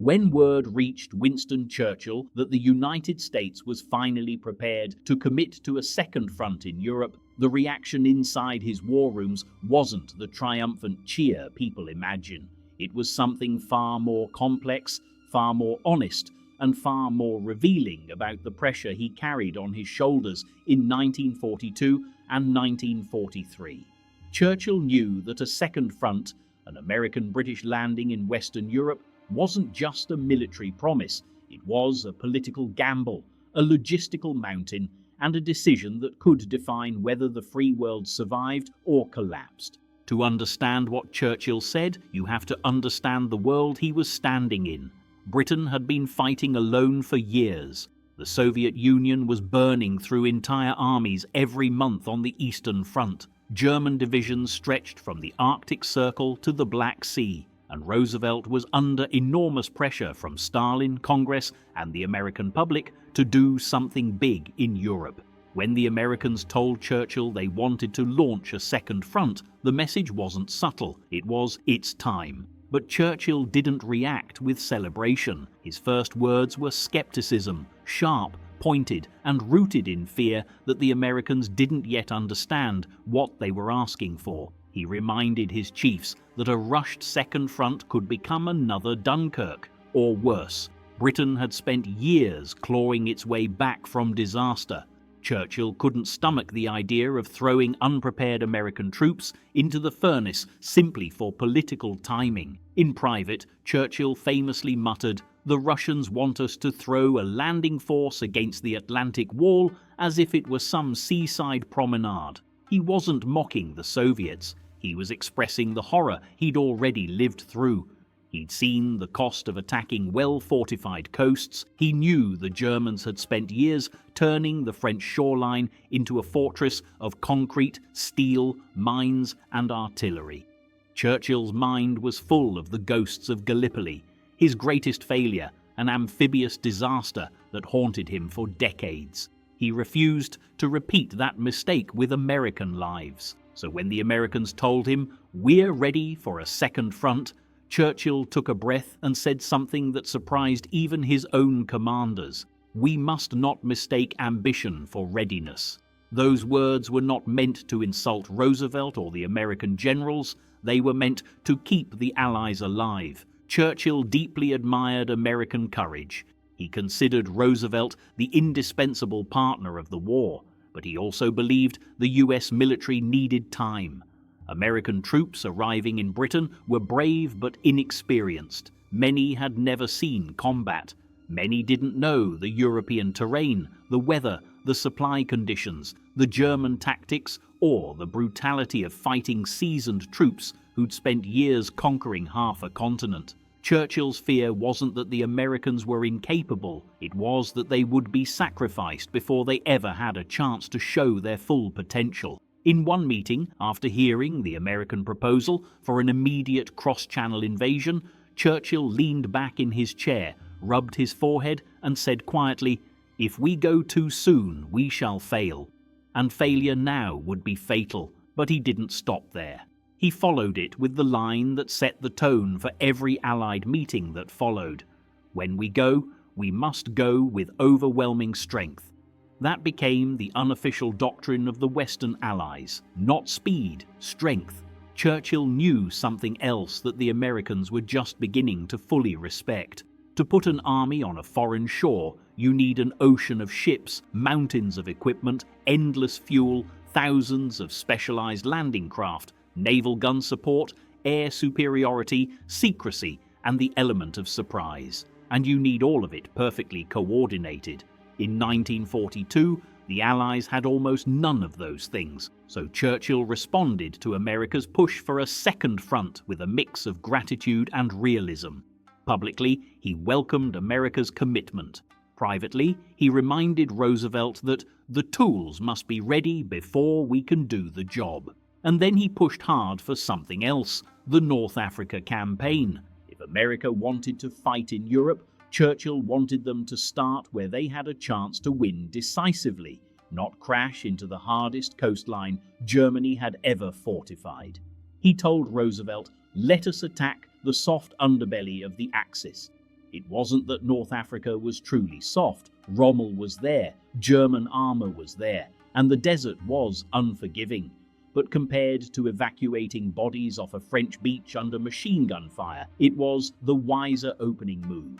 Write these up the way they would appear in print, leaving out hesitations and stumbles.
When word reached Winston Churchill that the United States was finally prepared to commit to a second front in Europe, the reaction inside his war rooms wasn't the triumphant cheer people imagine. It was something far more complex, far more honest, and far more revealing about the pressure he carried on his shoulders in 1942 and 1943. Churchill knew that a second front, an American-British landing in Western Europe, wasn't just a military promise. It was a political gamble, a logistical mountain, and a decision that could define whether the free world survived or collapsed. To understand what Churchill said, you have to understand the world he was standing in. Britain had been fighting alone for years. The Soviet Union was burning through entire armies every month on the Eastern Front. German divisions stretched from the Arctic Circle to the Black Sea, and Roosevelt was under enormous pressure from Stalin, Congress, and the American public to do something big in Europe. When the Americans told Churchill they wanted to launch a second front, the message wasn't subtle. It was, "It's time." But Churchill didn't react with celebration. His first words were skepticism, sharp, pointed, and rooted in fear that the Americans didn't yet understand what they were asking for. He reminded his chiefs that a rushed second front could become another Dunkirk, or worse. Britain had spent years clawing its way back from disaster. Churchill couldn't stomach the idea of throwing unprepared American troops into the furnace simply for political timing. In private, Churchill famously muttered, "The Russians want us to throw a landing force against the Atlantic Wall as if it were some seaside promenade." He wasn't mocking the Soviets. He was expressing the horror he'd already lived through. He'd seen the cost of attacking well-fortified coasts. He knew the Germans had spent years turning the French shoreline into a fortress of concrete, steel, mines, and artillery. Churchill's mind was full of the ghosts of Gallipoli, his greatest failure, an amphibious disaster that haunted him for decades. He refused to repeat that mistake with American lives. So when the Americans told him, "We're ready for a second front," Churchill took a breath and said something that surprised even his own commanders. "We must not mistake ambition for readiness." Those words were not meant to insult Roosevelt or the American generals. They were meant to keep the Allies alive. Churchill deeply admired American courage. He considered Roosevelt the indispensable partner of the war, but he also believed the US military needed time. American troops arriving in Britain were brave but inexperienced. Many had never seen combat. Many didn't know the European terrain, the weather, the supply conditions, the German tactics, or the brutality of fighting seasoned troops who'd spent years conquering half a continent. Churchill's fear wasn't that the Americans were incapable, it was that they would be sacrificed before they ever had a chance to show their full potential. In one meeting, after hearing the American proposal for an immediate cross-channel invasion, Churchill leaned back in his chair, rubbed his forehead, and said quietly, "If we go too soon, we shall fail." And failure now would be fatal, but he didn't stop there. He followed it with the line that set the tone for every Allied meeting that followed. "When we go, we must go with overwhelming strength." That became the unofficial doctrine of the Western Allies. Not speed, strength. Churchill knew something else that the Americans were just beginning to fully respect. To put an army on a foreign shore, you need an ocean of ships, mountains of equipment, endless fuel, thousands of specialized landing craft, naval gun support, air superiority, secrecy, and the element of surprise. And you need all of it perfectly coordinated. In 1942, the Allies had almost none of those things, so Churchill responded to America's push for a second front with a mix of gratitude and realism. Publicly, he welcomed America's commitment. Privately, he reminded Roosevelt that the tools must be ready before we can do the job. And then he pushed hard for something else, the North Africa campaign. If America wanted to fight in Europe, Churchill wanted them to start where they had a chance to win decisively, not crash into the hardest coastline Germany had ever fortified. He told Roosevelt, "Let us attack the soft underbelly of the Axis." It wasn't that North Africa was truly soft. Rommel was there, German armor was there, and the desert was unforgiving. But compared to evacuating bodies off a French beach under machine gun fire, it was the wiser opening move.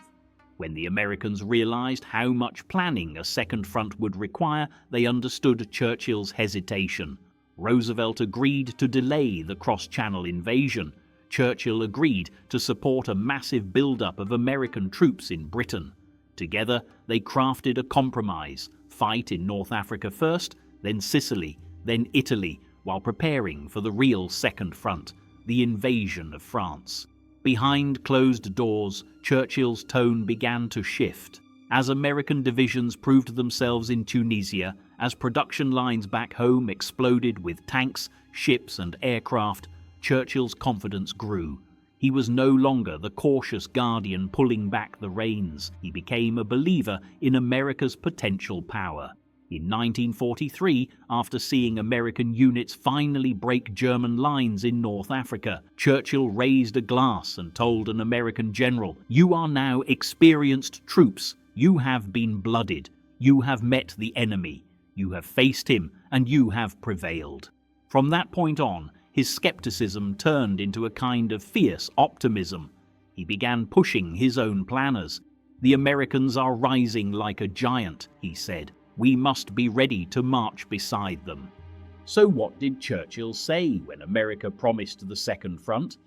When the Americans realized how much planning a second front would require, they understood Churchill's hesitation. Roosevelt agreed to delay the cross-channel invasion. Churchill agreed to support a massive buildup of American troops in Britain. Together, they crafted a compromise: fight in North Africa first, then Sicily, then Italy, while preparing for the real second front, the invasion of France. Behind closed doors, Churchill's tone began to shift. As American divisions proved themselves in Tunisia, as production lines back home exploded with tanks, ships, and aircraft, Churchill's confidence grew. He was no longer the cautious guardian pulling back the reins. He became a believer in America's potential power. In 1943, after seeing American units finally break German lines in North Africa, Churchill raised a glass and told an American general, "You are now experienced troops. You have been blooded. You have met the enemy. You have faced him, and you have prevailed." From that point on, his skepticism turned into a kind of fierce optimism. He began pushing his own planners. "The Americans are rising like a giant," he said. "We must be ready to march beside them." So what did Churchill say when America promised the second front?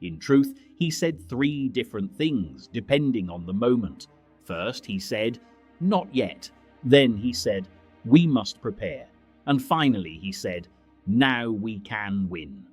In truth, he said three different things, depending on the moment. First, he said, "Not yet." Then he said, "We must prepare." And finally, he said, "Now we can win."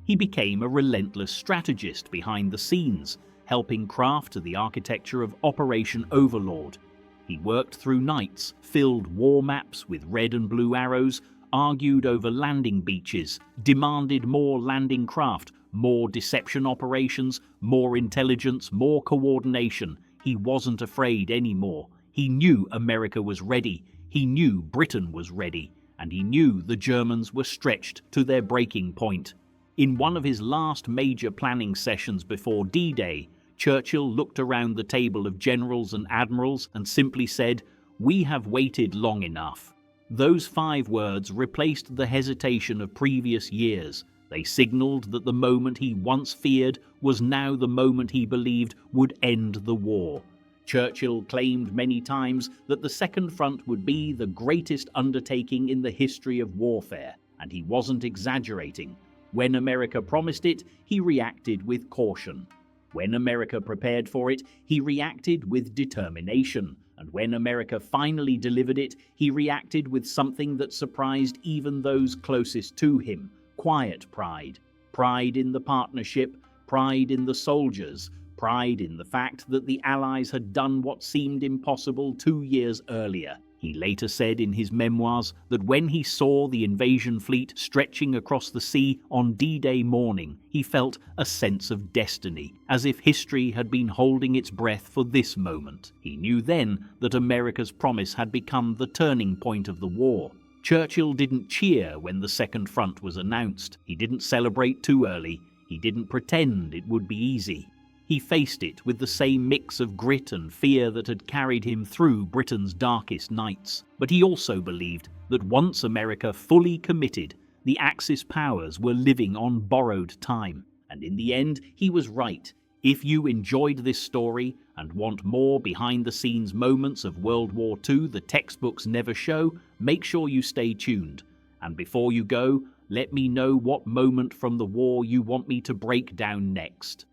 He became a relentless strategist behind the scenes, helping craft the architecture of Operation Overlord. He worked through nights, filled war maps with red and blue arrows, argued over landing beaches, demanded more landing craft, more deception operations, more intelligence, more coordination. He wasn't afraid anymore. He knew America was ready. He knew Britain was ready. And he knew the Germans were stretched to their breaking point. In one of his last major planning sessions before D-Day, Churchill looked around the table of generals and admirals and simply said, "We have waited long enough." Those 5 words replaced the hesitation of previous years. They signaled that the moment he once feared was now the moment he believed would end the war. Churchill claimed many times that the Second Front would be the greatest undertaking in the history of warfare, and he wasn't exaggerating. When America promised it, he reacted with caution. When America prepared for it, he reacted with determination. And when America finally delivered it, he reacted with something that surprised even those closest to him: quiet pride. Pride in the partnership, pride in the soldiers, pride in the fact that the Allies had done what seemed impossible 2 years earlier. He later said in his memoirs that when he saw the invasion fleet stretching across the sea on D-Day morning, he felt a sense of destiny, as if history had been holding its breath for this moment. He knew then that America's promise had become the turning point of the war. Churchill didn't cheer when the Second Front was announced. He didn't celebrate too early. He didn't pretend it would be easy. He faced it with the same mix of grit and fear that had carried him through Britain's darkest nights. But he also believed that once America fully committed, the Axis powers were living on borrowed time. And in the end, he was right. If you enjoyed this story and want more behind-the-scenes moments of World War II the textbooks never show, make sure you stay tuned. And before you go, let me know what moment from the war you want me to break down next.